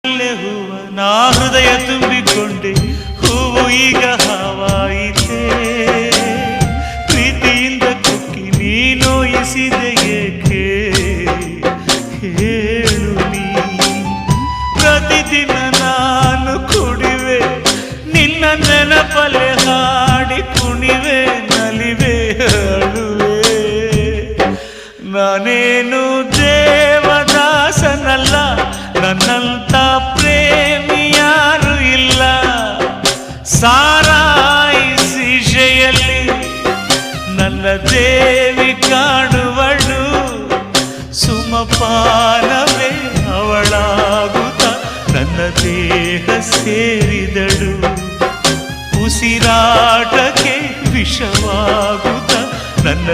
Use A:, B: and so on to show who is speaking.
A: ಹೂವ ನಾ ಹೃದಯ ತುಂಬಿಕೊಂಡೆ, ಹೂವು ಈಗ ಹಾವಾಯಿತೆ. ಪ್ರೀತಿಯಿಂದ ಕುಕ್ಕಿ ನೀ ನೋಯಿಸಿದೆ ಏಕೆ ಹೇಳು ನೀ. ಪ್ರತಿದಿನ ನಾನು ಕುಡಿವೆ, ನಿನ್ನ ನೆನಪಲೆ ಹಾಡಿ ಕುಣಿವೆ, ನಲಿವೆ ಅಳುವೆ. ನಾನೇನು ದೇವದಾಸನಲ್ಲ, ನನ್ನಂತ ಪ್ರೇಮಿ ಯಾರು ಇಲ್ಲ. ಸಾರಾಯಿಸಿ ಶೆಯಲ್ಲಿ ನನ್ನ ದೇವಿ ಕಾಣುವಳು, ಸುಮಪಾನವೇ ಅವಳಾಗುತ್ತ ನನ್ನ ದೇಹ ಸೇರಿದಳು. ಉಸಿರಾಟಕ್ಕೆ ವಿಷವಾಗುತ್ತ ನನ್ನ